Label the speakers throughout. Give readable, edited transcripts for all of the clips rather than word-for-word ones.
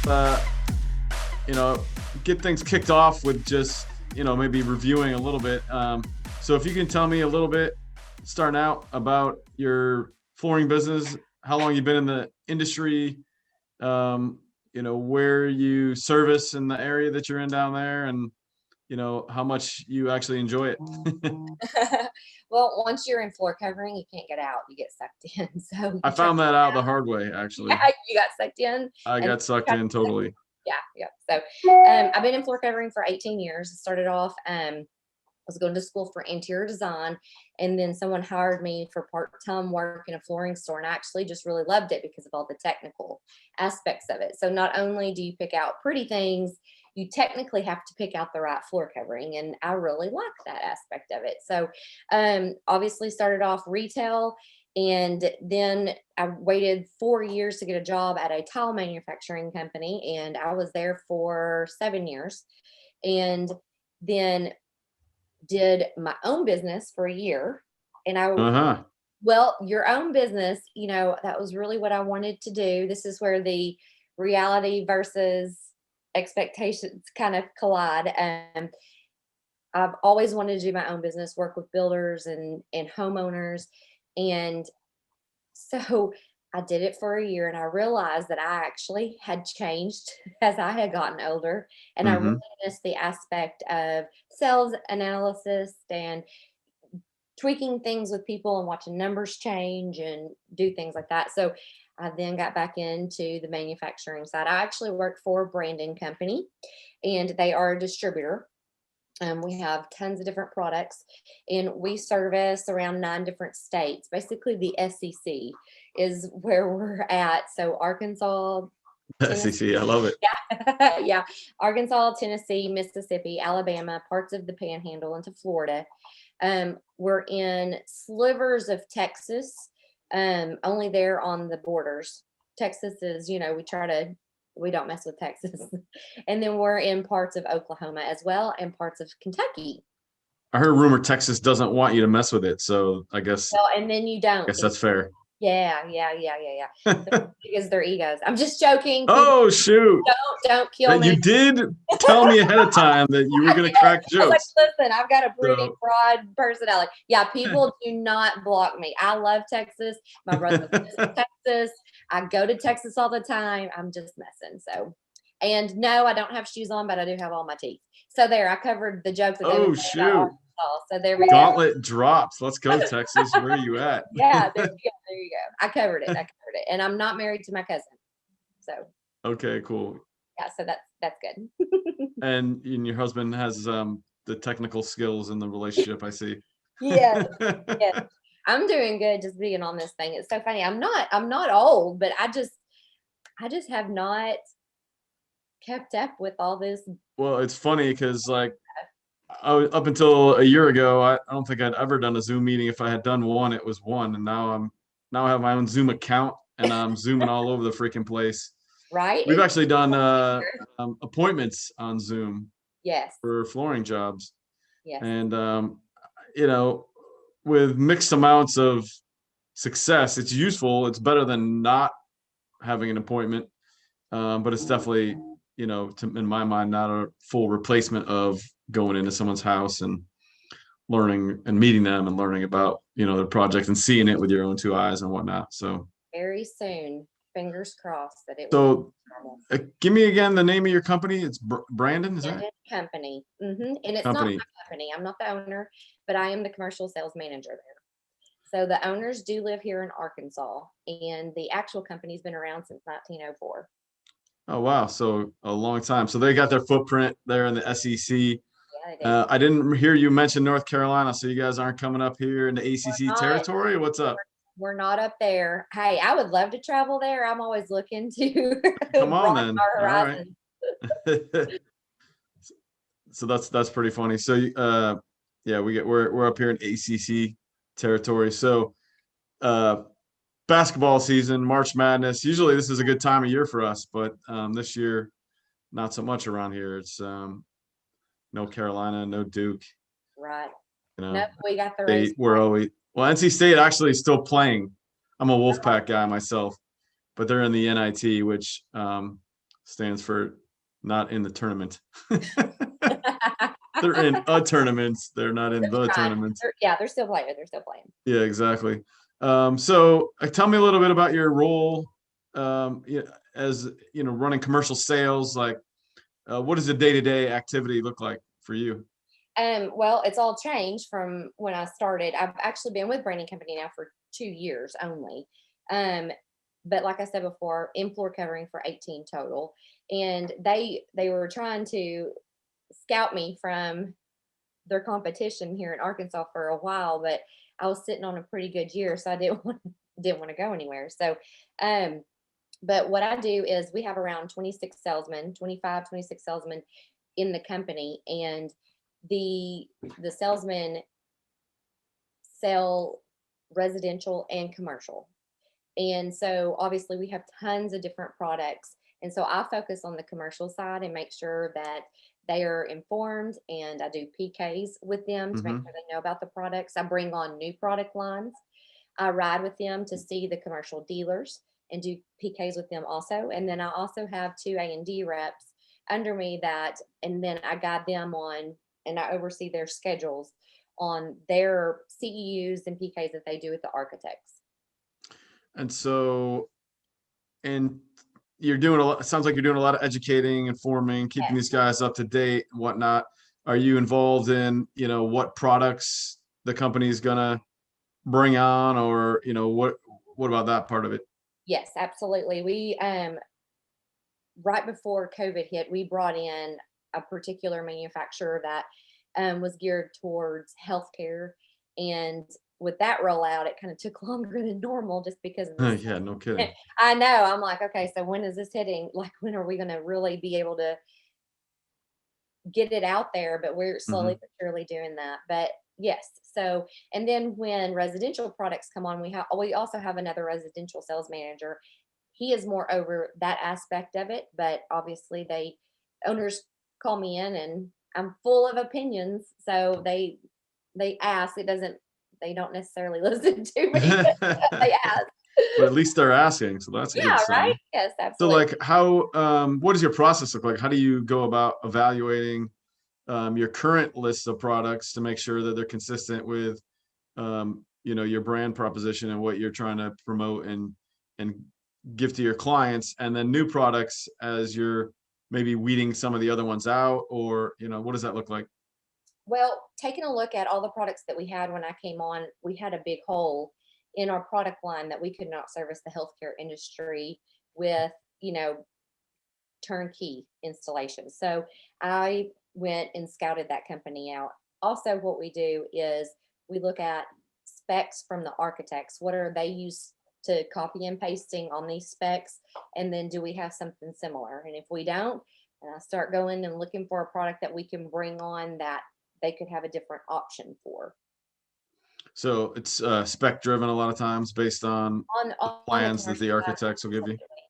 Speaker 1: uh, get things kicked off with just, maybe reviewing a little bit. So if you can tell me a little bit, starting out, about your flooring business, how long you've been in the industry, where you service in the area that you're in down there, and, how much you actually enjoy it.
Speaker 2: Well, once you're in floor covering, you can't get out. You get sucked in. So
Speaker 1: I found that out the hard way, actually.
Speaker 2: Yeah, you got sucked in.
Speaker 1: I got sucked in totally.
Speaker 2: Yeah. So I've been in floor covering for 18 years. I started off, I was going to school for interior design, and then someone hired me for part-time work in a flooring store, and I actually just really loved it because of all the technical aspects of it. So not only do you pick out pretty things, you technically have to pick out the right floor covering, and I really like that aspect of it. So obviously started off retail, and then I waited 4 years to get a job at a tile manufacturing company, and I was there for 7 years, and then did my own business for a year. And well, your own business, that was really what I wanted to do. This is where the reality versus expectations kind of collide. I've always wanted to do my own business, work with builders and homeowners. And so I did it for a year, and I realized that I actually had changed as I had gotten older. And I really missed the aspect of sales analysis and tweaking things with people and watching numbers change and do things like that. So I then got back into the manufacturing side. I actually work for a branding company, and they are a distributor. We have tons of different products, and we service around 9 different states. Basically, the SEC is where we're at. So Arkansas,
Speaker 1: SEC, I love it.
Speaker 2: Yeah. Arkansas, Tennessee, Mississippi, Alabama, parts of the Panhandle into Florida. We're in slivers of Texas, only there on the borders. Texas is, we don't mess with Texas. And then we're in parts of Oklahoma as well, and parts of Kentucky.
Speaker 1: I heard rumor Texas doesn't want you to mess with it, so I guess.
Speaker 2: Well, and then you don't.
Speaker 1: I guess that's fair.
Speaker 2: Yeah. Because their egos. I'm just joking.
Speaker 1: Oh, shoot.
Speaker 2: Don't kill me.
Speaker 1: You did tell me ahead of time that you were going to crack jokes.
Speaker 2: I was like, listen, I've got a pretty broad personality. Yeah, people do not block me. I love Texas. My brother lives in Texas. I go to Texas all the time. I'm just messing. So, and no, I don't have shoes on, but I do have all my teeth. So there, I covered the joke.
Speaker 1: Oh, shoot.
Speaker 2: So there we
Speaker 1: go. Gauntlet drops. Let's go, Texas. Where are you at?
Speaker 2: Yeah, there you go. I covered it. And I'm not married to my cousin. So.
Speaker 1: Okay, cool.
Speaker 2: Yeah, so that's good.
Speaker 1: And your husband has the technical skills in the relationship, I see.
Speaker 2: Yeah. I'm doing good just being on this thing. It's so funny. I'm not old, but I just have not kept up with all this.
Speaker 1: Well, it's funny because up until a year ago, I don't think I'd ever done a Zoom meeting. If I had done one, it was one, and now I have my own Zoom account, and I'm zooming all over the freaking place.
Speaker 2: Right.
Speaker 1: We've actually done appointments on Zoom.
Speaker 2: Yes.
Speaker 1: For flooring jobs.
Speaker 2: Yes.
Speaker 1: And with mixed amounts of success, it's useful. It's better than not having an appointment, but it's definitely, in my mind, not a full replacement of going into someone's house and learning and meeting them and learning about, their project and seeing it with your own 2 eyes and whatnot. So
Speaker 2: very soon, fingers crossed that it
Speaker 1: will be normal. Give me again the name of your company. It's Brandon, is that?
Speaker 2: Company. And it's not my company. I'm not the owner, but I am the commercial sales manager there. So the owners do live here in Arkansas, and the actual company's been around since 1904.
Speaker 1: Oh, wow. So a long time. So they got their footprint there in the SEC. Yeah, I didn't hear you mention North Carolina. So you guys aren't coming up here in the ACC territory? What's up?
Speaker 2: We're not up there. Hey, I would love to travel there. I'm always looking to
Speaker 1: come on then. All right. So that's pretty funny. So we're up here in ACC territory. So basketball season, March Madness. Usually this is a good time of year for us, but this year not so much around here. It's no Carolina, no Duke.
Speaker 2: Right. Nope, we got the race.
Speaker 1: Well, NC State actually is still playing. I'm a Wolfpack guy myself, but they're in the NIT, which stands for not in the tournament. They're in a tournament. They're not in the tournament.
Speaker 2: They're still playing. They're still playing.
Speaker 1: Yeah, exactly. So tell me a little bit about your role, as running commercial sales. Like, what does a day-to-day activity look like for you?
Speaker 2: Well, it's all changed from when I started. I've actually been with branding company now for 2 years only. But like I said before, in floor covering for 18 total. And they were trying to scout me from their competition here in Arkansas for a while, but I was sitting on a pretty good year, so I didn't want to go anywhere. So, but what I do is we have around 26 salesmen, 25, 26 salesmen in the company, and the salesmen sell residential and commercial. And so obviously we have tons of different products. And so I focus on the commercial side and make sure that they are informed, and I do PKs with them to make
Speaker 1: Mm-hmm.
Speaker 2: sure they know about the products. I bring on new product lines. I ride with them to see the commercial dealers and do PKs with them also. And then I also have 2 A&D reps under me and then I guide them on, and I oversee their schedules on their CEUs and PKs that they do with the architects.
Speaker 1: And so, and you're doing a lot. It sounds like you're doing a lot of educating, informing, keeping these guys up to date and whatnot. Are you involved in, what products the company's gonna bring on, or what about that part of it?
Speaker 2: Yes, absolutely. We right before COVID hit, we brought in a particular manufacturer that was geared towards healthcare, and with that rollout, it kind of took longer than normal just because of this.
Speaker 1: Yeah, no kidding.
Speaker 2: I know. I'm like, okay, so when is this hitting? Like, when are we going to really be able to get it out there? But we're slowly
Speaker 1: Mm-hmm.
Speaker 2: but surely doing that. But yes, so, and then when residential products come on, we also have another residential sales manager. He is more over that aspect of it, but obviously owners call me in and I'm full of opinions, so they ask. They don't necessarily listen to me, but they ask.
Speaker 1: But at least they're asking, so that's a good
Speaker 2: Yeah, right.
Speaker 1: sign.
Speaker 2: Yes,
Speaker 1: So,
Speaker 2: absolutely.
Speaker 1: like, what does your process look like? How do you go about evaluating your current list of products to make sure that they're consistent with, your brand proposition and what you're trying to promote and give to your clients, and then new products as you're maybe weeding some of the other ones out, or what does that look like?
Speaker 2: Well, taking a look at all the products that we had when I came on, we had a big hole in our product line that we could not service the healthcare industry with, you know, turnkey installation. So I went and scouted that company out. Also, what we do is we look at specs from the architects. What are they used to copy and pasting on these specs? And then do we have something similar? And if we don't, and I start going and looking for a product that we can bring on that they could have a different option for.
Speaker 1: So it's spec driven a lot of times based on the
Speaker 2: On the
Speaker 1: plans that
Speaker 2: commercial
Speaker 1: the
Speaker 2: side,
Speaker 1: architects will give you.
Speaker 2: absolutely.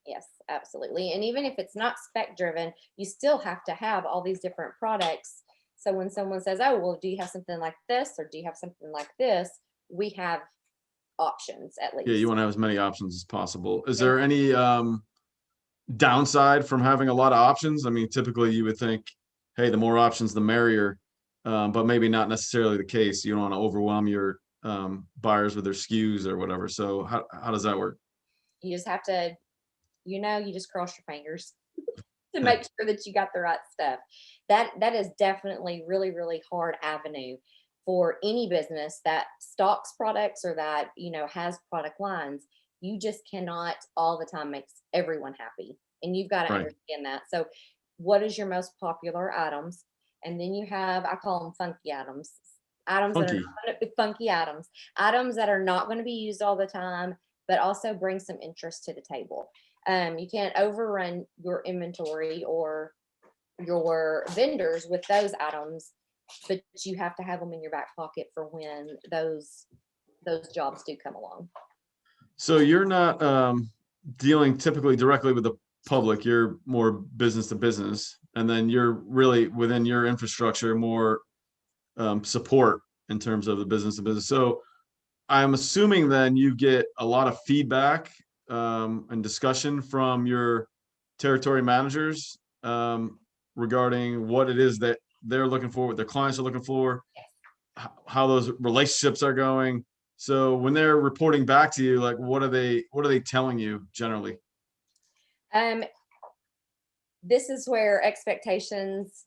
Speaker 2: Yes, absolutely. And even if it's not spec driven, you still have to have all these different products. So when someone says, "Oh, well, do you have something like this or do you have something like this?" We have options at
Speaker 1: Yeah, you
Speaker 2: least.
Speaker 1: want to have as many options as possible. Is
Speaker 2: And
Speaker 1: there any downside from having a lot of options? I mean, typically you would think, hey, the more options, the merrier, but maybe not necessarily the case. You don't want to overwhelm your buyers with their SKUs or whatever. So how does that work?
Speaker 2: you just have to, you just cross your fingers to make sure that you got the right stuff. That is definitely really, really hard avenue for any business that stocks products or that, has product lines. You just cannot all the time make everyone happy. And you've got to
Speaker 1: Right.
Speaker 2: understand that. So what is your most popular items? And then you have, I call them funky items. Items that are
Speaker 1: Funky.
Speaker 2: not going to be funky items that are not going to be used all the time, but also bring some interest to the table. You can't overrun your inventory or your vendors with those items, but you have to have them in your back pocket for when those jobs do come along.
Speaker 1: So you're not dealing typically directly with the public. You're more business to business, and then you're really within your infrastructure more support in terms of the business to business. So I'm assuming then you get a lot of feedback and discussion from your territory managers regarding what it is that they're looking for, what their clients are looking for, how those relationships are going. So when they're reporting back to you, like what are they telling you generally?
Speaker 2: This is where expectations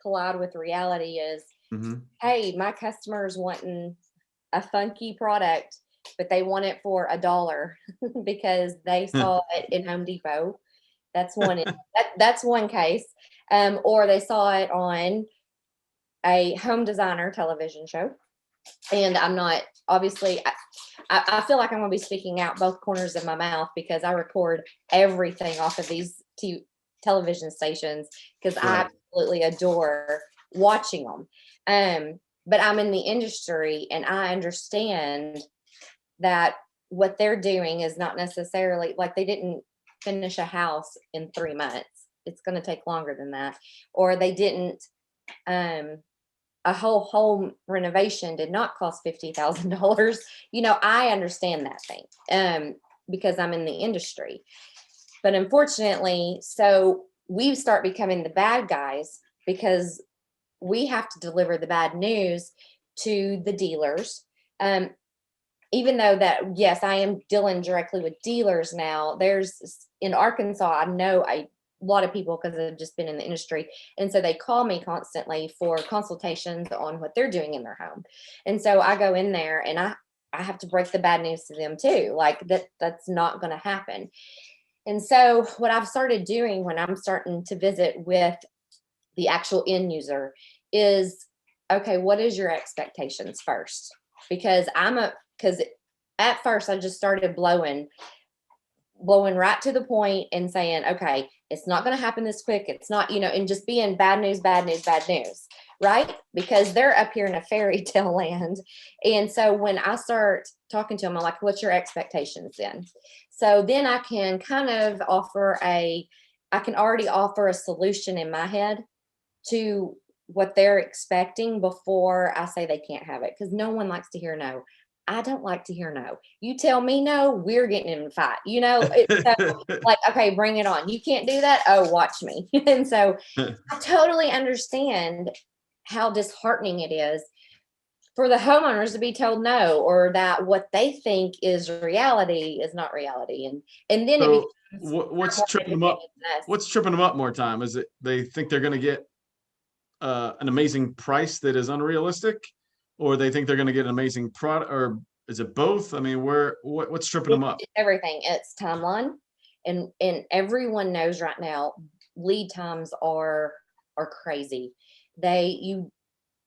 Speaker 2: collide with reality is, hey, my customer's wanting a funky product, but they want it for $1 because they saw it in Home Depot. That's one. That's one case. Or they saw it on a home designer television show. And I'm not, obviously, I feel like I'm going to be speaking out both corners of my mouth because I record everything off of these television stations because I absolutely adore watching them. But I'm in the industry and I understand that what they're doing is not necessarily like they didn't finish a house in 3 months. It's going to take longer than that. Or they didn't, a whole home renovation did not cost $50,000. I understand that thing because I'm in the industry. But unfortunately, so we start becoming the bad guys because we have to deliver the bad news to the dealers. Even though that, yes, I am dealing directly with dealers now. There's in Arkansas, I know a lot of people because I've just been in the industry. And so they call me constantly for consultations on what they're doing in their home. And so I go in there and I have to break the bad news to them too. Like that's not going to happen. And so what I've started doing when I'm starting to visit with the actual end user is, okay, what is your expectations first? Because at first I just started blowing right to the point and saying, okay, it's not going to happen this quick. It's not, and just being bad news, right? Because they're up here in a fairy tale land. And so when I start talking to them, I'm like, what's your expectations then? So then I can kind of I can already offer a solution in my head to what they're expecting before I say they can't have it. Because no one likes to hear no. I don't like to hear no. You tell me no, we're getting in a fight. So like, okay, bring it on. You can't do that. Oh, watch me. And so I totally understand how disheartening it is for the homeowners to be told no, or that what they think is reality is not reality. And then
Speaker 1: so what's tripping them up? What's tripping them up more time? Is it they think they're going to get an amazing price that is unrealistic, or they think they're going to get an amazing product, or is it both? I mean, what's tripping them up?
Speaker 2: Everything. It's timeline, and everyone knows right now lead times are crazy.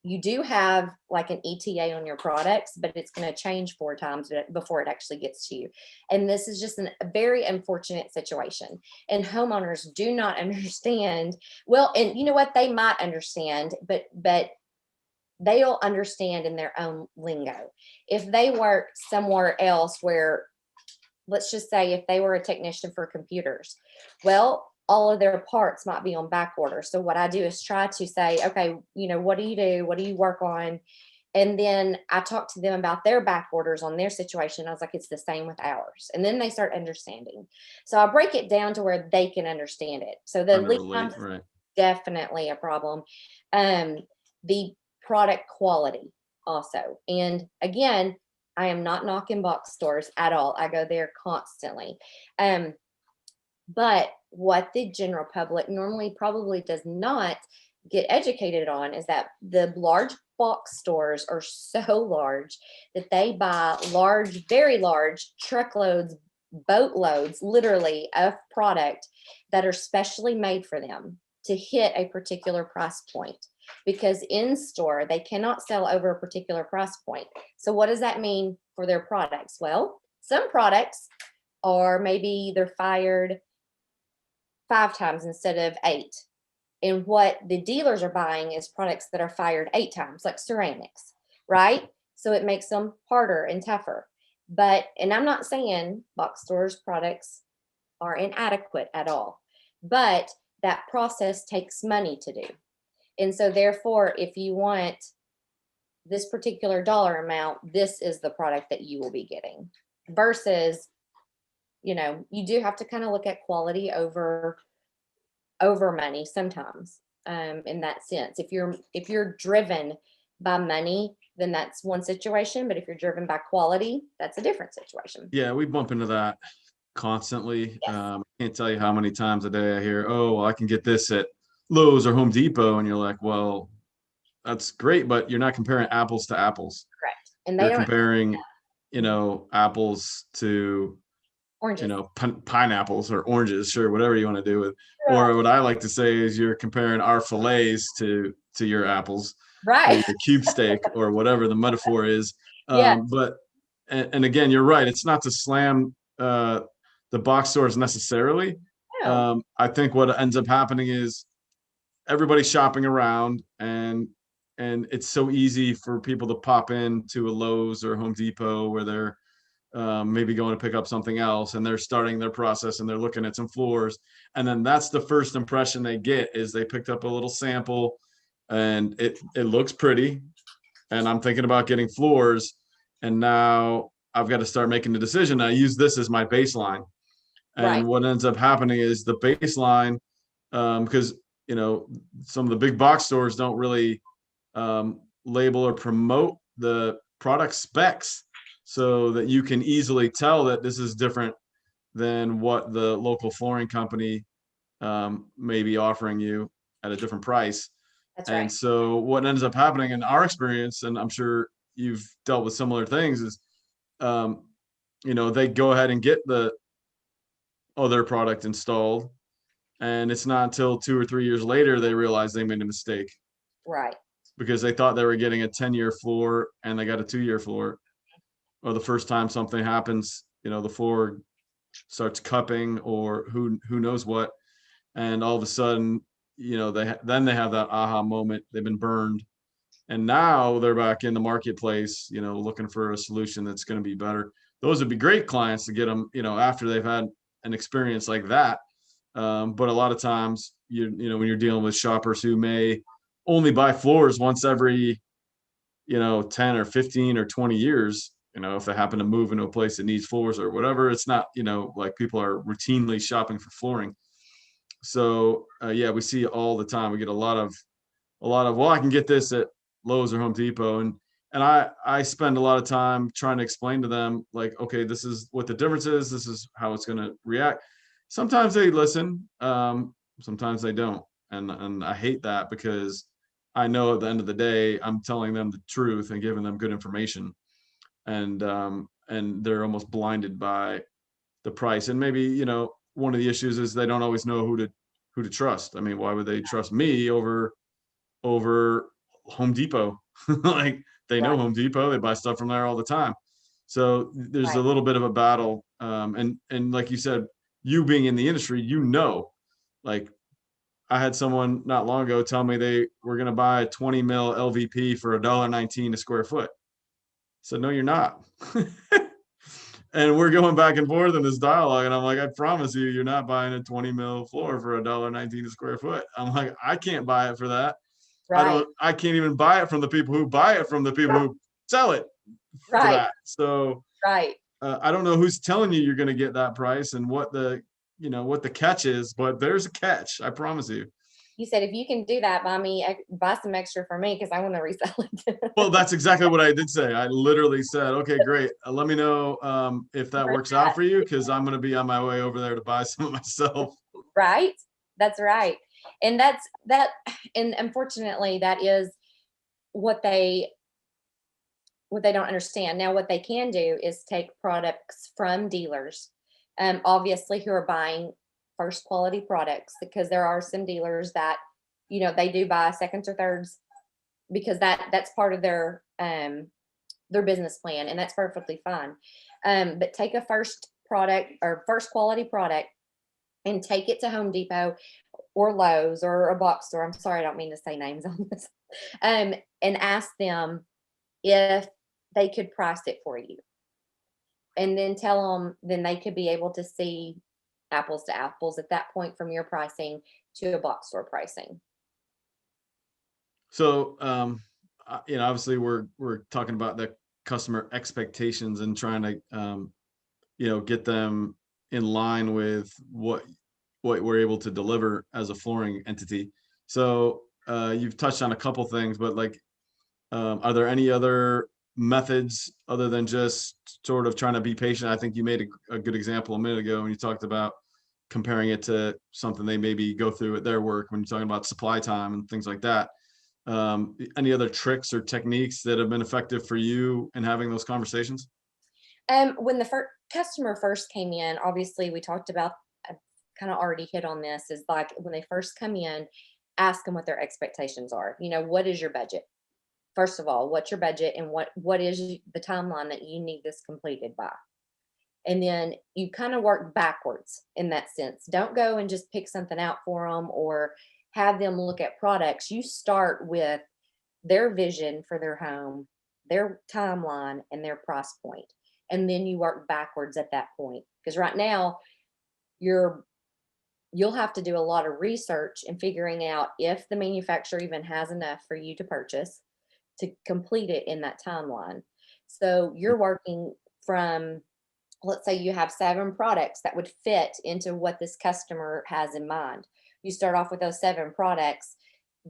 Speaker 2: You do have like an ETA on your products, but it's going to change 4 times before it actually gets to you. And this is just a very unfortunate situation. And homeowners do not understand. Well, and you know what? They might understand, but they'll understand in their own lingo. If they work somewhere else where, let's just say if they were a technician for computers, well, all of their parts might be on back order. So what I do is try to say, okay, what do you do? What do you work on? And then I talk to them about their back orders on their situation. I was like, it's the same with ours. And then they start understanding. So I break it down to where they can understand it. So the lead time is definitely a problem. The product quality also. And again, I am not knocking box stores at all. I go there constantly. But what the general public normally probably does not get educated on is that the large box stores are so large that they buy large, very large truckloads, boatloads, literally, of product that are specially made for them to hit a particular price point. Because in store, they cannot sell over a particular price point. So what does that mean for their products? Well, some products are maybe they're fired 5 times instead of 8. And what the dealers are buying is products that are fired 8 times, like ceramics, right? So it makes them harder and tougher. And I'm not saying box stores products are inadequate at all, but that process takes money to do. And so therefore, if you want this particular dollar amount, this is the product that you will be getting versus, you do have to kind of look at quality over over money sometimes, in that sense. If you're driven by money, then that's one situation. But if you're driven by quality, that's a different situation.
Speaker 1: Yeah, we bump into that constantly.
Speaker 2: Yes.
Speaker 1: Can't tell you how many times a day I hear, "Oh, well, I can get this at Lowe's or Home Depot," and you're like, "Well, that's great, but you're not comparing apples to apples.
Speaker 2: Correct. And they
Speaker 1: You're
Speaker 2: don't
Speaker 1: comparing, apples to,
Speaker 2: oranges.
Speaker 1: pineapples or oranges, sure, whatever you want to do with.
Speaker 2: Right.
Speaker 1: Or what I like to say is you're comparing our fillets to your apples or
Speaker 2: Right.
Speaker 1: your cube steak or whatever the metaphor is.
Speaker 2: Yeah.
Speaker 1: But and again, you're right. It's not to slam the box stores necessarily.
Speaker 2: No.
Speaker 1: I think what ends up happening is everybody's shopping around, and it's so easy for people to pop into a Lowe's or Home Depot where they're maybe going to pick up something else, and they're starting their process and they're looking at some floors, and then that's the first impression they get is they picked up a little sample and it looks pretty, and I'm thinking about getting floors, and now I've got to start making the decision. I use this as my baseline,
Speaker 2: Right.
Speaker 1: and what ends up happening is the baseline, because some of the big box stores don't really label or promote the product specs so that you can easily tell that this is different than what the local flooring company may be offering you at a different price.
Speaker 2: That's
Speaker 1: And
Speaker 2: right.
Speaker 1: so what ends up happening in our experience, and I'm sure you've dealt with similar things, is um, they go ahead and get the other product installed, and it's not until 2 or 3 years later they realize they made a mistake
Speaker 2: Right.
Speaker 1: because they thought they were getting a 10-year floor and they got a 2-year floor. Or the first time something happens, the floor starts cupping or who knows what, and all of a sudden, then they have that aha moment. They've been burned, and now they're back in the marketplace, looking for a solution that's going to be better. Those would be great clients to get them, after they've had an experience like that. But a lot of times, when you're dealing with shoppers who may only buy floors once every, 10 or 15 or 20 years, if they happen to move into a place that needs floors or whatever, it's not, like people are routinely shopping for flooring. So yeah, we see it all the time. We get a lot of, well, I can get this at Lowe's or Home Depot. And I spend a lot of time trying to explain to them, like, okay, this is what the difference is. This is how it's going to react. Sometimes they listen. Sometimes they don't. And I hate that because I know at the end of the day, I'm telling them the truth and giving them good information. And they're almost blinded by the price. And maybe, one of the issues is they don't always know who to trust. I mean, why would they trust me over Home Depot? Like, they know
Speaker 2: Right.
Speaker 1: Home Depot, they buy stuff from there all the time. So there's a
Speaker 2: Right.
Speaker 1: little bit of a battle. And like you said, you being in the industry, like I had someone not long ago tell me they were going to buy a 20 mil LVP for $1.19 a square foot. So no, you're not. And we're going back and forth in this dialogue, and I'm like, I promise you, you're not buying a 20 mil floor for $1.19 a square foot. I'm like, I can't buy it for that.
Speaker 2: Right.
Speaker 1: I can't even buy it from the people who buy it from the people who sell it for
Speaker 2: Right.
Speaker 1: that. So
Speaker 2: Right.
Speaker 1: I don't know who's telling you you're going to get that price and what the catch is, but there's a catch. I promise you.
Speaker 2: You said, if you can do that, buy some extra for me because I want to resell it.
Speaker 1: Well, that's exactly what I did say. I literally said, okay, great. Let me know if that works out for you, because I'm going to be on my way over there to buy some of myself.
Speaker 2: Right. That's right. And and unfortunately that is what they don't understand. Now, what they can do is take products from dealers, obviously, who are buying first quality products, because there are some dealers that, they do buy seconds or thirds because that's part of their business plan, and that's perfectly fine. But take a first product or first quality product and take it to Home Depot or Lowe's or a box store. I'm sorry, I don't mean to say names on this. And ask them if they could price it for you. And then tell them, then they could be able to see apples to apples at that point from your pricing to a box store pricing.
Speaker 1: So, obviously we're talking about the customer expectations and trying to, get them in line with what what we're able to deliver as a flooring entity. So you've touched on a couple things, but like, are there any other methods other than just sort of trying to be patient? I think you made a good example a minute ago when you talked about comparing it to something they maybe go through at their work when you're talking about supply time and things like that. Any other tricks or techniques that have been effective for you in having those conversations?
Speaker 2: When the customer first came in, obviously we talked about, kind of already hit on this, is like when they first come in, ask them what their expectations are. What is your budget? First of all, what's your budget, and what is the timeline that you need this completed by? And then you kind of work backwards in that sense. Don't go and just pick something out for them or have them look at products. You start with their vision for their home, their timeline, and their price point. And then you work backwards at that point. Because right now, you'll have to do a lot of research and figuring out if the manufacturer even has enough for you to purchase to complete it in that timeline. So you're working from, let's say you have 7 products that would fit into what this customer has in mind. You start off with those 7 products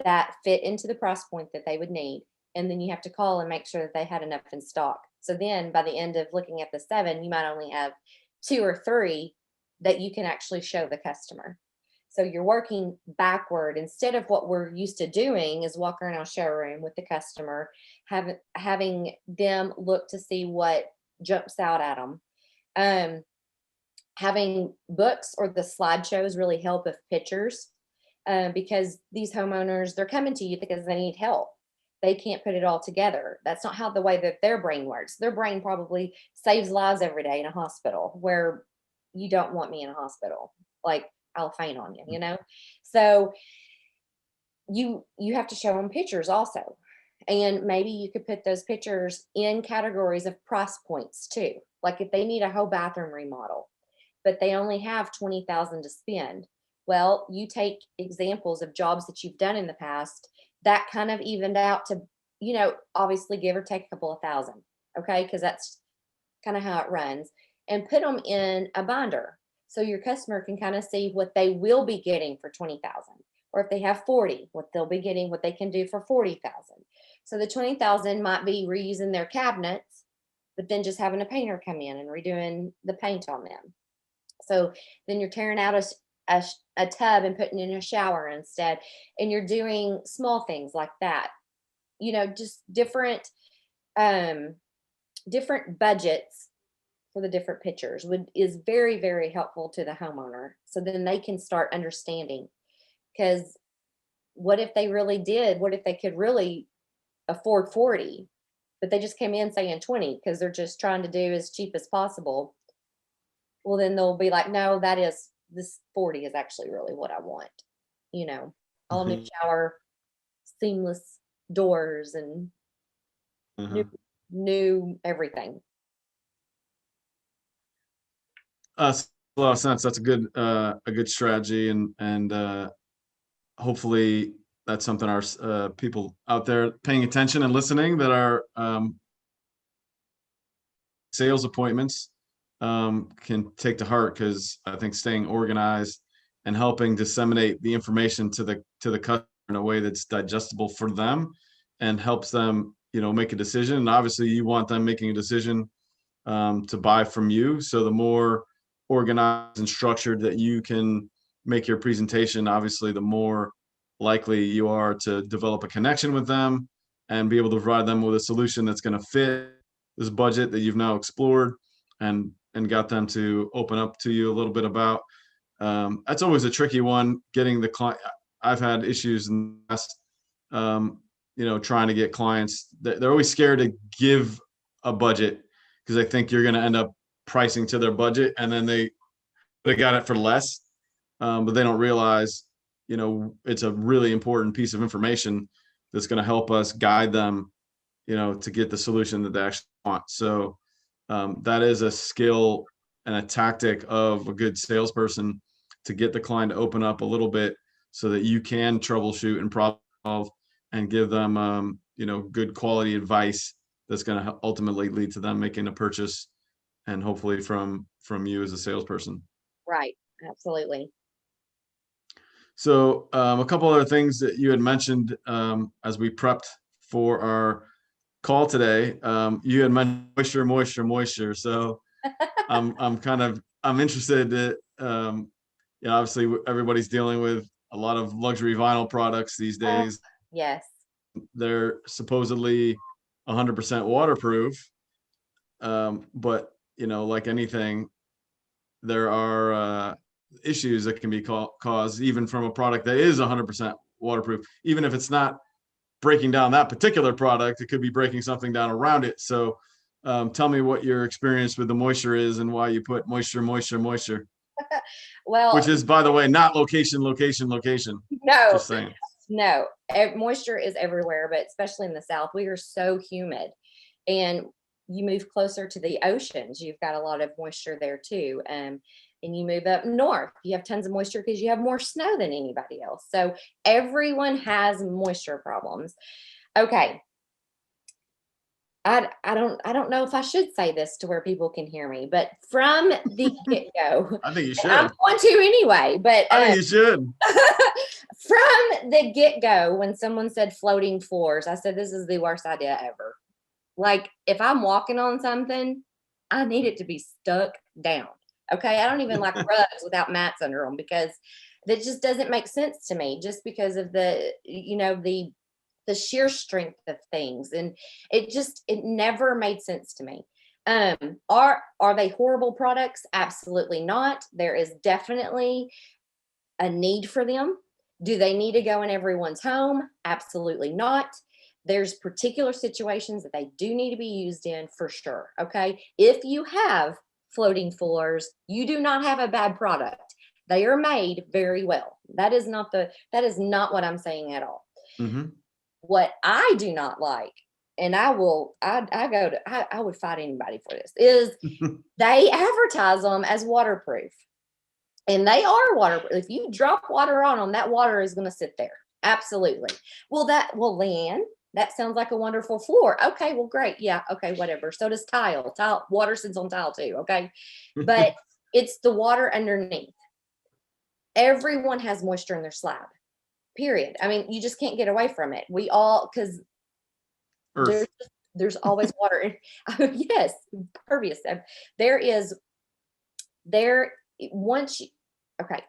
Speaker 2: that fit into the price point that they would need. And then you have to call and make sure that they had enough in stock. So then by the end of looking at the 7, you might only have 2 or 3 that you can actually show the customer. So you're working backward instead of what we're used to doing is walk around our showroom with the customer, having them look to see what jumps out at them. Having books or the slideshows really help with pictures, because these homeowners, they're coming to you because they need help. They can't put it all together. That's not how the way that their brain works. Their brain probably saves lives every day in a hospital, where you don't want me in a hospital. Like, I'll faint on you. So you have to show them pictures also. And maybe you could put those pictures in categories of price points too. Like if they need a whole bathroom remodel, but they only have 20,000 to spend. Well, you take examples of jobs that you've done in the past that kind of evened out to, obviously give or take a couple of thousand. Okay. Because that's kind of how it runs, and put them in a binder. So your customer can kind of see what they will be getting for 20,000, or if they have 40, what they'll be getting, what they can do for 40,000. So the 20,000 might be reusing their cabinets, but then just having a painter come in and redoing the paint on them. So then you're tearing out a tub and putting in a shower instead. And you're doing small things like that, just different budgets for the different pictures is very, very helpful to the homeowner. So then they can start understanding, because what if they could really afford 40, but they just came in saying 20 because they're just trying to do as cheap as possible. Well, then they'll be like, no, this 40 is actually really what I want. All new shower, seamless doors, and new everything.
Speaker 1: A lot of sense. That's a good strategy, and hopefully that's something our people out there paying attention and listening that are sales appointments can take to heart, because I think staying organized and helping disseminate the information to the customer in a way that's digestible for them and helps them, make a decision. And obviously you want them making a decision to buy from you. So the more organized and structured that you can make your presentation, obviously the more likely you are to develop a connection with them and be able to provide them with a solution that's going to fit this budget that you've now explored and got them to open up to you a little bit about. That's always a tricky one, getting the client. I've had issues in the past, trying to get clients. They're always scared to give a budget because they think you're going to end up pricing to their budget, and then they got it for less, but they don't realize, it's a really important piece of information that's going to help us guide them, to get the solution that they actually want. So that is a skill and a tactic of a good salesperson, to get the client to open up a little bit so that you can troubleshoot and problem solve and give them, good quality advice that's going to ultimately lead to them making a purchase, and hopefully from you as a salesperson.
Speaker 2: Right. Absolutely.
Speaker 1: So a couple other things that you had mentioned as we prepped for our call today. You had mentioned moisture. So I'm interested that obviously everybody's dealing with a lot of luxury vinyl products these
Speaker 2: Oh,
Speaker 1: days.
Speaker 2: yes.
Speaker 1: They're supposedly 100% waterproof, but like anything, there are issues that can be caused even from a product that is 100% waterproof. Even if it's not breaking down that particular product, it could be breaking something down around it. So tell me what your experience with the moisture is and why you put moisture,
Speaker 2: Well,
Speaker 1: which is, by the way, not location.
Speaker 2: no,
Speaker 1: Just saying.
Speaker 2: no. Moisture is everywhere, but especially in the South, we are so humid. And you move closer to the oceans, you've got a lot of moisture there too. And you move up north, you have tons of moisture because you have more snow than anybody else. So everyone has moisture problems. Okay. I don't know if I should say this to where people can hear me, but from the get-go,
Speaker 1: I think you
Speaker 2: and I'm
Speaker 1: should.
Speaker 2: going to anyway, but
Speaker 1: I think you should.
Speaker 2: from the get-go, when someone said floating floors, I said, this is the worst idea ever. Like, if I'm walking on something, I need it to be stuck down. Okay. I don't even like rugs without mats under them because that just doesn't make sense to me, just because of the sheer strength of things. And it never made sense to me. Are they horrible products? Absolutely not. There is definitely a need for them. Do they need to go in everyone's home? Absolutely not. There's particular situations that they do need to be used in for sure. Okay. If you have floating floors, you do not have a bad product. They are made very well. That is not what I'm saying at all.
Speaker 1: Mm-hmm.
Speaker 2: What I do not like, and I would fight anybody for this, is they advertise them as waterproof. And they are waterproof. If you drop water on them, that water is going to sit there. Absolutely. Well, LeAnn, that sounds like a wonderful floor. Okay, well, great. Yeah, okay, whatever. So does tile. Water sits on tile too. Okay. But it's the water underneath. Everyone has moisture in their slab. Period. I mean, you just can't get away from it. Because
Speaker 1: Earth.
Speaker 2: there's always water. Yes, pervious. There is there once you okay,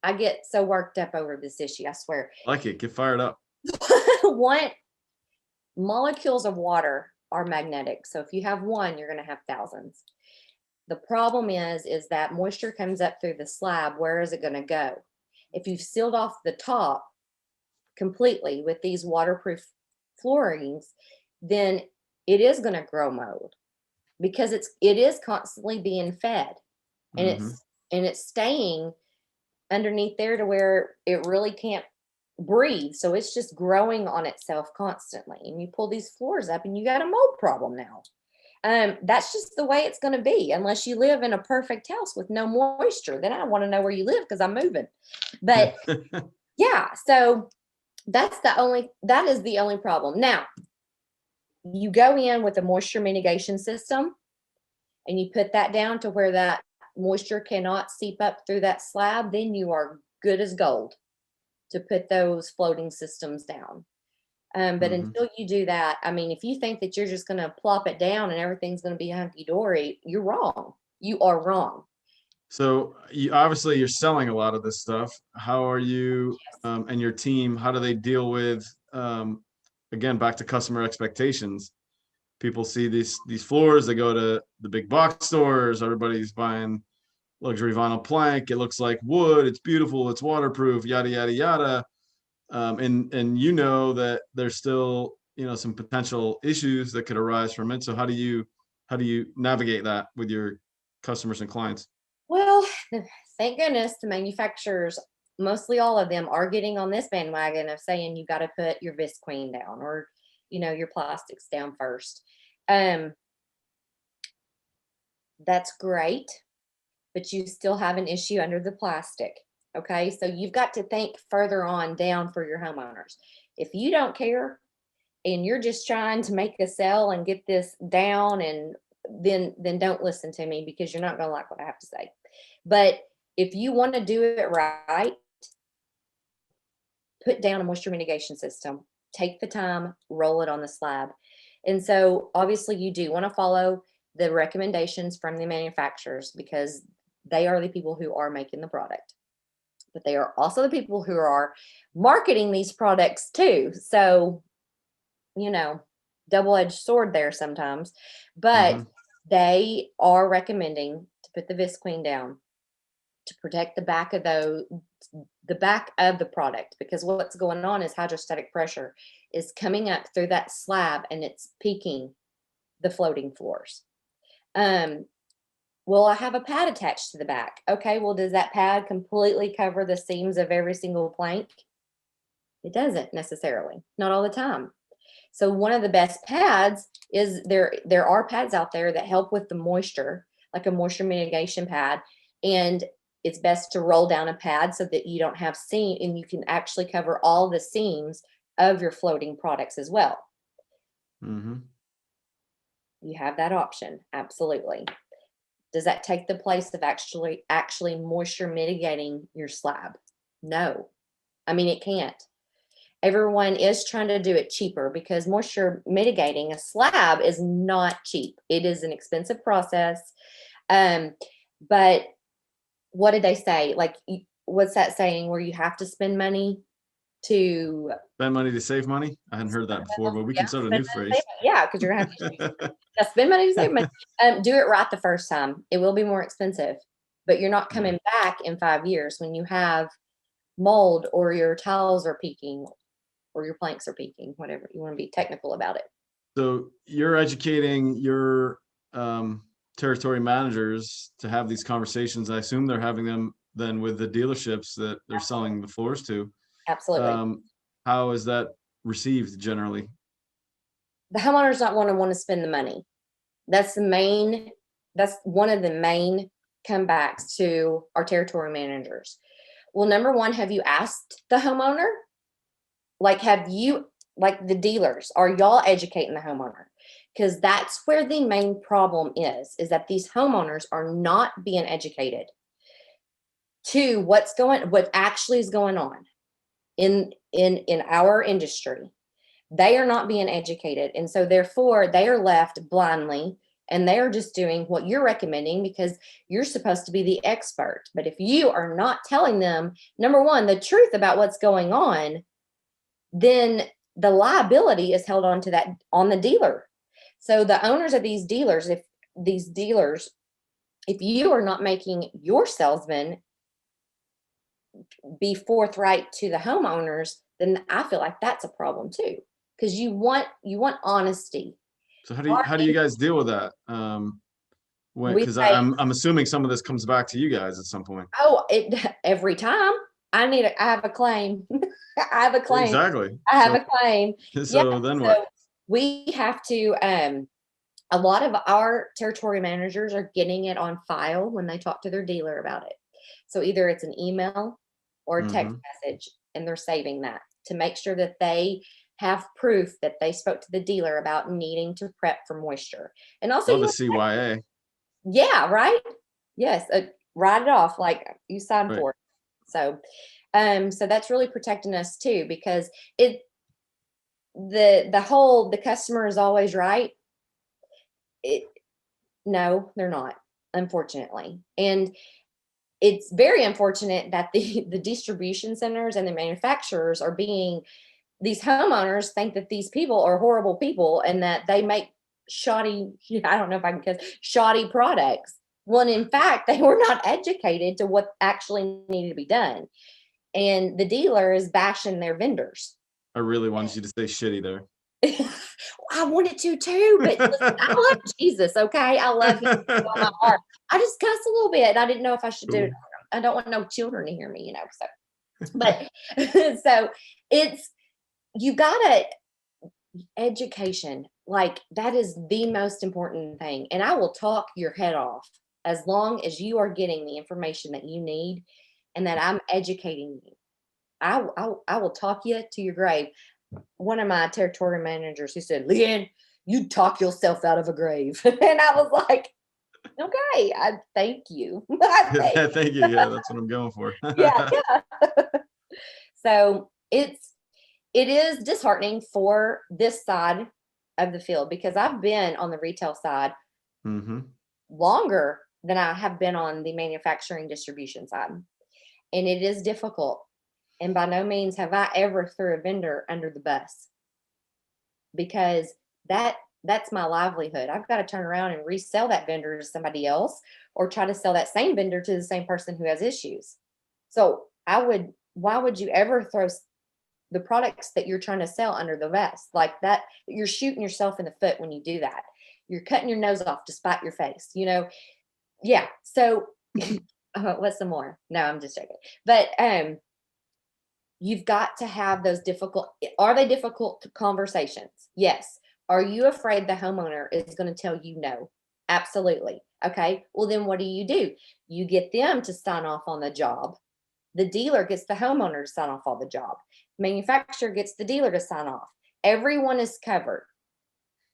Speaker 2: I get so worked up over this issue, I swear.
Speaker 1: I like it. Get fired up.
Speaker 2: One, molecules of water are magnetic. So if you have one, you're going to have thousands. The problem is that moisture comes up through the slab. Where is it going to go? If you've sealed off the top completely with these waterproof floorings, then it is going to grow mold because it is constantly being fed, and
Speaker 1: Mm-hmm.
Speaker 2: it's staying underneath there to where it really can't breathe. So it's just growing on itself constantly. And you pull these floors up and you got a mold problem now. That's just the way it's going to be, unless you live in a perfect house with no moisture. Then I want to know where you live because I'm moving. But yeah, so that is the only problem. Now, you go in with a moisture mitigation system and you put that down to where that moisture cannot seep up through that slab, then you are good as gold to put those floating systems down. But until you do that, I mean, if you think that you're just going to plop it down and everything's going to be hunky-dory, you're wrong. You are wrong.
Speaker 1: So obviously you're selling a lot of this stuff. How are you and your team, how do they deal with, again, back to customer expectations? People see these floors, they go to the big box stores, everybody's buying luxury vinyl plank. It looks like wood. It's beautiful. It's waterproof, yada, yada, yada. And you know that there's still, some potential issues that could arise from it. So how do you navigate that with your customers and clients?
Speaker 2: Well, thank goodness the manufacturers, mostly all of them, are getting on this bandwagon of saying you got to put your visqueen down, or your plastics down first. That's great, but you still have an issue under the plastic. Okay, so you've got to think further on down for your homeowners. If you don't care and you're just trying to make a sale and get this down, and then don't listen to me, because you're not going to like what I have to say. But if you want to do it right, put down a moisture mitigation system. Take the time, roll it on the slab. And so obviously you do want to follow the recommendations from the manufacturers because they are the people who are making the product. But they are also the people who are marketing these products too. So, double-edged sword there sometimes. But they are recommending to put the visqueen down to protect the back of the product, because what's going on is hydrostatic pressure is coming up through that slab and it's peaking the floating floors. Well, I have a pad attached to the back. Okay, well, does that pad completely cover the seams of every single plank? It doesn't necessarily, not all the time. So one of the best pads is there are pads out there that help with the moisture, like a moisture mitigation pad. And it's best to roll down a pad so that you don't have seam and you can actually cover all the seams of your floating products as well. You have that option. Absolutely. Does that take the place of actually moisture mitigating your slab? No. I mean, it can't. Everyone is trying to do it cheaper because moisture mitigating a slab is not cheap. It is an expensive process. But what did they say? Like, what's that saying where you have to spend money to
Speaker 1: save money? I hadn't heard that before, but we can start a new phrase.
Speaker 2: Yeah, because you're gonna have to spend money to save money. Do it right the first time. It will be more expensive, but you're not coming back in 5 years when you have mold or your tiles are peaking or your planks are peaking, whatever you want to be technical about it.
Speaker 1: So you're educating your territory managers to have these conversations. I assume they're having them then with the dealerships that they're selling the floors to.
Speaker 2: Absolutely.
Speaker 1: How is that received generally?
Speaker 2: The homeowner's not going to want to spend the money. That's one of the main comebacks to our territory managers. Well, number one, have you asked the homeowner? Like, the dealers, are y'all educating the homeowner? Because that's where the main problem is that these homeowners are not being educated to what actually is going on in our industry. They are not being educated. And so therefore they are left blindly and they're just doing what you're recommending because you're supposed to be the expert. But if you are not telling them, number one, the truth about what's going on, then the liability is held on the dealer. So the owners of these dealers, if you are not making your salesman be forthright to the homeowners, then I feel like that's a problem too. Because you want honesty.
Speaker 1: So how do you guys deal with that? Because I'm assuming some of this comes back to you guys at some point.
Speaker 2: Oh, every time I have a claim. I have a claim.
Speaker 1: Exactly.
Speaker 2: I have a claim.
Speaker 1: So then what?
Speaker 2: We have to. A lot of our territory managers are getting it on file when they talk to their dealer about it. So either it's an email or a text message, and they're saving that to make sure that they have proof that they spoke to the dealer about needing to prep for moisture. And also
Speaker 1: the CYA.
Speaker 2: Yeah, right. Yes. Write it off like you signed for it. So that's really protecting us too, because the customer is always right. No, they're not, unfortunately. And it's very unfortunate that the distribution centers and the manufacturers these homeowners think that these people are horrible people and that they make shoddy products. When in fact, they were not educated to what actually needed to be done. And the dealer is bashing their vendors.
Speaker 1: I really wanted you to say shitty there.
Speaker 2: I wanted to too, but listen, I love Jesus, okay? I love him with all my heart. I just cuss a little bit. I didn't know if I should do it. I don't want no children to hear me, so. But so you gotta education, like that is the most important thing. And I will talk your head off as long as you are getting the information that you need and that I'm educating you. I will talk you to your grave. One of my territory managers, he said, "LeAnn, you talk yourself out of a grave." And I was like, okay, thank you.
Speaker 1: Thank you. Yeah, that's what I'm going for.
Speaker 2: Yeah. So it is disheartening for this side of the field, because I've been on the retail side longer than I have been on the manufacturing distribution side. And it is difficult. And by no means have I ever threw a vendor under the bus, because that's my livelihood. I've got to turn around and resell that vendor to somebody else, or try to sell that same vendor to the same person who has issues. So why would you ever throw the products that you're trying to sell under the vest like that? You're shooting yourself in the foot when you do that. You're cutting your nose off to spite your face, Yeah. So what's some more? No, I'm just joking. But you've got to have those are they difficult conversations? Yes. Are you afraid the homeowner is going to tell you no? Absolutely. Okay. Well, then what do? You get them to sign off on the job. The dealer gets the homeowner to sign off on the job. Manufacturer gets the dealer to sign off. Everyone is covered.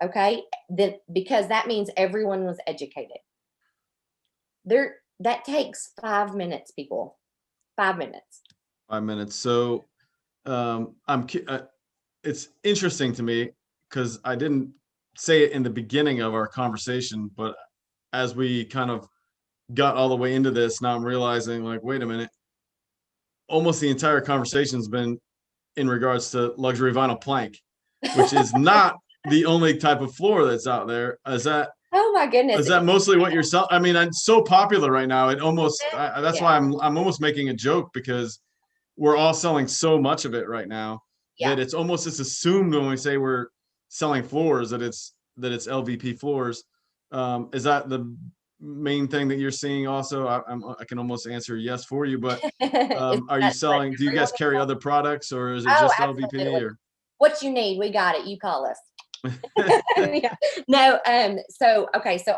Speaker 2: Okay. Then, because that means everyone was educated. That takes 5 minutes, people. 5 minutes.
Speaker 1: 5 minutes. So it's interesting to me, because I didn't say it in the beginning of our conversation, but as we kind of got all the way into this, now I'm realizing, like, wait a minute, almost the entire conversation's been in regards to luxury vinyl plank, which is not the only type of floor that's out there.
Speaker 2: Oh my goodness.
Speaker 1: Is that mostly what you're selling? I mean, it's so popular right now. It almost, that's why I'm almost making a joke, because we're all selling so much of it right now that it's almost just assumed when we say we're selling floors that it's LVP floors. Is that the main thing that you're seeing also? I can almost answer yes for you, but are you selling, do you guys carry other products, or is it just LVP? Or
Speaker 2: what you need, we got it. You call us. Yeah. No, so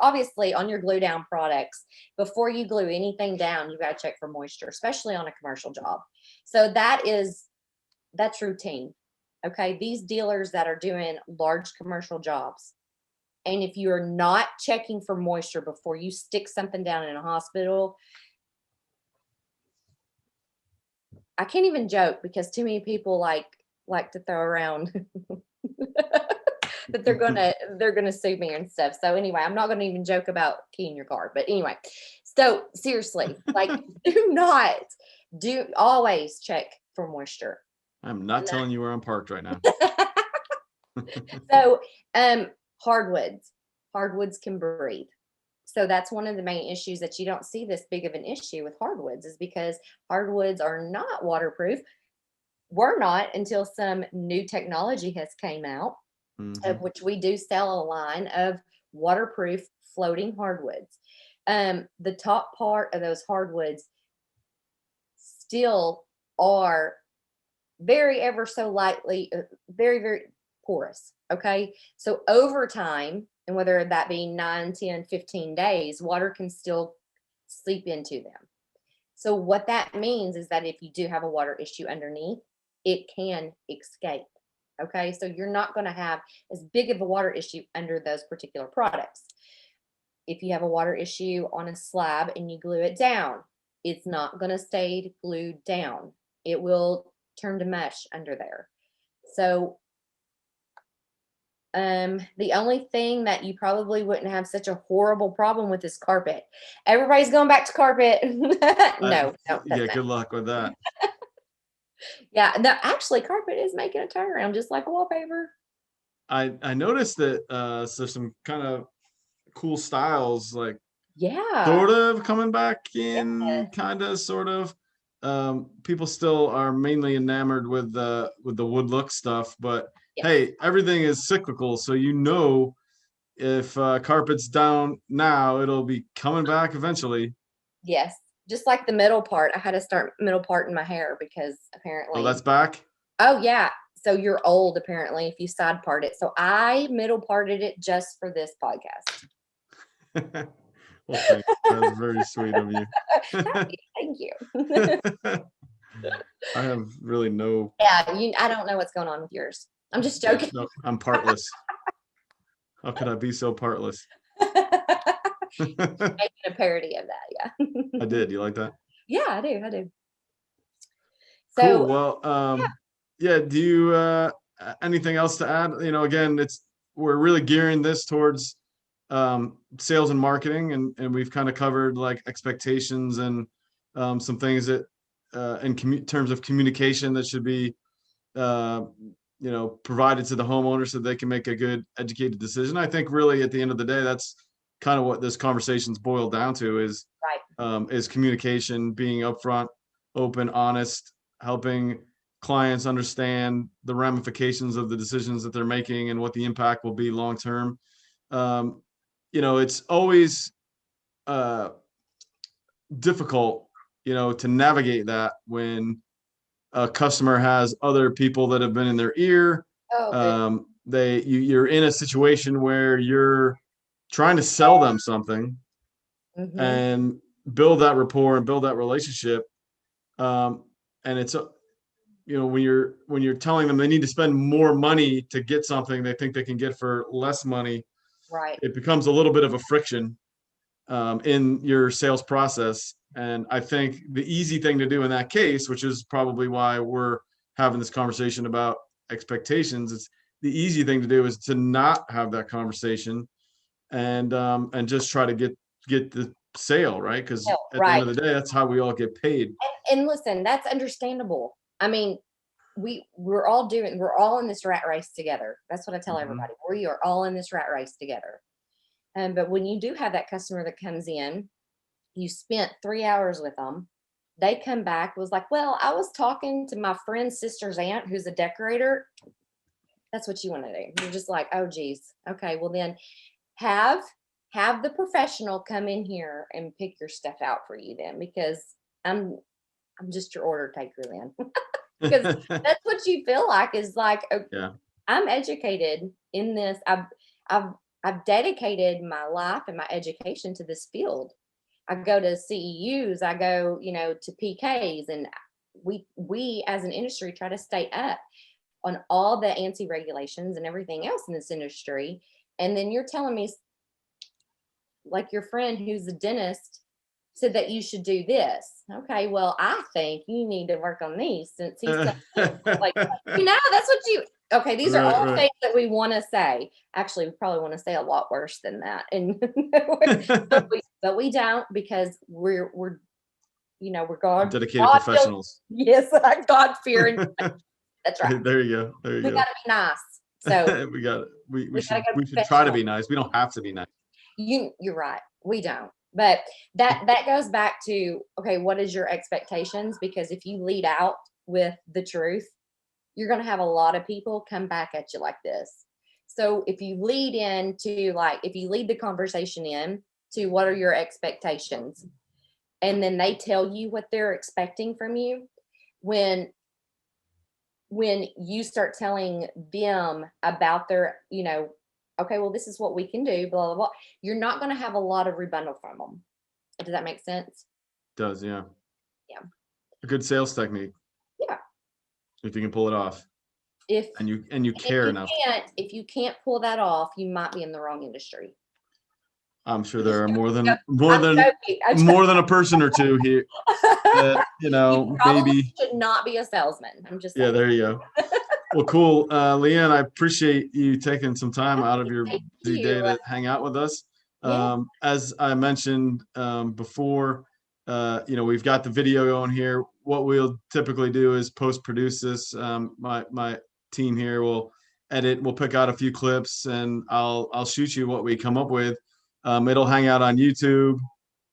Speaker 2: obviously on your glue down products, before you glue anything down, you got to check for moisture, especially on a commercial job. So that's routine. Okay. These dealers that are doing large commercial jobs, and if you're not checking for moisture before you stick something down in a hospital, I can't even joke, because too many people like to throw around that they're gonna sue me and stuff. So anyway, I'm not gonna even joke about keying your car. But anyway, so seriously, always check for moisture.
Speaker 1: I'm not telling you where I'm parked right now.
Speaker 2: So hardwoods can breathe. So that's one of the main issues that you don't see this big of an issue with hardwoods, is because hardwoods are not waterproof. Were not until some new technology has came out, of which we do sell a line of waterproof floating hardwoods. The top part of those hardwoods still are very ever so lightly, very, very porous. Okay. So over time, and whether that be 9, 10, 15 days, water can still seep into them. So what that means is that if you do have a water issue underneath, it can escape. Okay. So you're not going to have as big of a water issue under those particular products. If you have a water issue on a slab and you glue it down, it's not going to stay glued down. It will turn to mush under there. So the only thing that you probably wouldn't have such a horrible problem with is carpet. Everybody's going back to carpet. No.
Speaker 1: Yeah, good luck with that.
Speaker 2: Yeah, actually carpet is making a turnaround, just like wallpaper.
Speaker 1: I noticed that there's some kind of cool styles, like
Speaker 2: sort
Speaker 1: of coming back in, kind of, sort of. People still are mainly enamored with the wood look stuff, but hey, everything is cyclical, so if carpet's down now, it'll be coming back eventually.
Speaker 2: Yes, just like the middle part. I had to start middle part in my hair because apparently.
Speaker 1: Oh, that's back?
Speaker 2: Oh yeah. So you're old apparently if you side part it. So I middle parted it just for this podcast.
Speaker 1: Well, thanks. That's very sweet of you.
Speaker 2: Thank you.
Speaker 1: I have really no.
Speaker 2: Yeah, I don't know what's going on with yours. I'm just joking.
Speaker 1: No, I'm partless. How could I be so partless?
Speaker 2: Making a parody of that, yeah.
Speaker 1: I did. You like that?
Speaker 2: Yeah, I do.
Speaker 1: So, cool. Well, yeah, do you anything else to add? You know, again, we're really gearing this towards sales and marketing, and we've kind of covered like expectations and some things that in terms of communication that should be uh, provided to the homeowner so they can make a good educated decision. I think really at the end of the day, that's kind of what this conversation's boiled down to is communication, being upfront, open, honest, helping clients understand the ramifications of the decisions that they're making and what the impact will be long term. It's always difficult, to navigate that when a customer has other people that have been in their ear.
Speaker 2: Oh,
Speaker 1: You're in a situation where you're trying to sell them something
Speaker 2: mm-hmm.
Speaker 1: and build that rapport and build that relationship. And it's when you're telling them they need to spend more money to get something they think they can get for less money,
Speaker 2: Right.
Speaker 1: it becomes a little bit of a friction in your sales process. And I think the easy thing to do in that case, which is probably why we're having this conversation about expectations, it's the easy thing to do is to not have that conversation and just try to get the sale, right? Because
Speaker 2: Oh,
Speaker 1: at the end
Speaker 2: right.
Speaker 1: of the day, that's how we all get paid.
Speaker 2: And listen, that's understandable. I mean, we're all in this rat race together. That's what I tell
Speaker 1: Mhm.
Speaker 2: everybody. We are all in this rat race together. But when you do have that customer that comes in, you spent 3 hours with them. They come back, was like, well, I was talking to my friend's sister's aunt who's a decorator. That's what you want to do. You're just like, oh geez. Okay, well then have the professional come in here and pick your stuff out for you then, because I'm just your order taker then. Because that's what you feel like is like,
Speaker 1: Yeah.
Speaker 2: I'm educated in this. I've I've dedicated my life and my education to this field. I go to CEUs, I go, to PKs, and we as an industry try to stay up on all the ANSI regulations and everything else in this industry. And then you're telling me, like your friend who's a dentist said that you should do this. Okay, well, I think you need to work on these since he's like, that's what you. Okay, these are all
Speaker 1: Right.
Speaker 2: things that we want to say. Actually, we probably want to say a lot worse than that, and but we don't, because we're we're
Speaker 1: Dedicated
Speaker 2: God fearing.
Speaker 1: professionals.
Speaker 2: Yes, God fearing. That's right.
Speaker 1: There you go. There you
Speaker 2: We
Speaker 1: go.
Speaker 2: got to be nice. So
Speaker 1: We got it. We
Speaker 2: we got to
Speaker 1: should
Speaker 2: go
Speaker 1: we should try to
Speaker 2: professional.
Speaker 1: be nice. We don't have to be nice.
Speaker 2: You're right. We don't. But that goes back to, okay, what is your expectations? Because if you lead out with the truth, you're going to have a lot of people come back at you like this. So if you lead if you lead the conversation in to what are your expectations, and then they tell you what they're expecting from you, when you start telling them about their, okay, well, this is what we can do, blah, blah, blah, you're not going to have a lot of rebuttal from them. Does that make sense?
Speaker 1: Does, yeah.
Speaker 2: Yeah.
Speaker 1: A good sales technique
Speaker 2: Yeah.
Speaker 1: if you can pull it off
Speaker 2: If
Speaker 1: and you
Speaker 2: if
Speaker 1: care
Speaker 2: you
Speaker 1: enough.
Speaker 2: can't pull that off, you might be in the wrong industry.
Speaker 1: I'm sure
Speaker 2: I'm
Speaker 1: there
Speaker 2: just
Speaker 1: are
Speaker 2: joking. I'm joking.
Speaker 1: more than a person or two here that,
Speaker 2: You probably
Speaker 1: maybe.
Speaker 2: should not be a salesman. I'm just
Speaker 1: Yeah,
Speaker 2: saying.
Speaker 1: there you go. Well, cool. LeAnn, I appreciate you taking some time out of your
Speaker 2: Thank
Speaker 1: busy day
Speaker 2: you.
Speaker 1: to hang out with us.
Speaker 2: Yeah.
Speaker 1: As I mentioned before, we've got the video going here. What we'll typically do is post-produce this. My team here will edit. We'll pick out a few clips, and I'll shoot you what we come up with. It'll hang out on YouTube,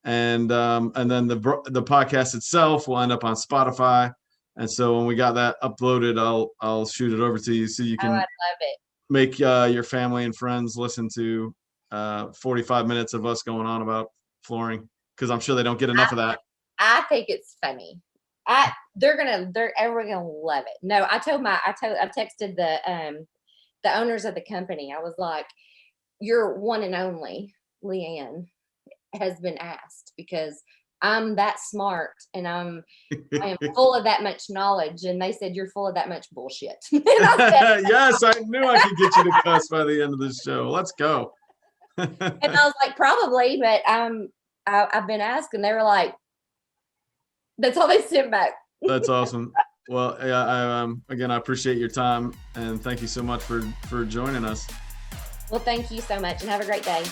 Speaker 1: and then the podcast itself will end up on Spotify. And so when we got that uploaded, I'll shoot it over to you so you
Speaker 2: Oh, I
Speaker 1: can
Speaker 2: love it.
Speaker 1: make your family and friends listen to 45 minutes of us going on about flooring, because I'm sure they don't get enough of that.
Speaker 2: I think it's funny. They're everyone gonna love it. No, I texted the owners of the company. I was like, your one and only LeAnn has been asked, because I'm that smart and I am full of that much knowledge. And they said, you're full of that much bullshit. And I
Speaker 1: Yes, I knew I could get you to cuss by the end of this show. Let's go.
Speaker 2: and I was like, probably, but I've been asked, and they were like, that's all they sent back.
Speaker 1: That's awesome. Well, again, I appreciate your time, and thank you so much for joining us.
Speaker 2: Well, thank you so much and have a great day.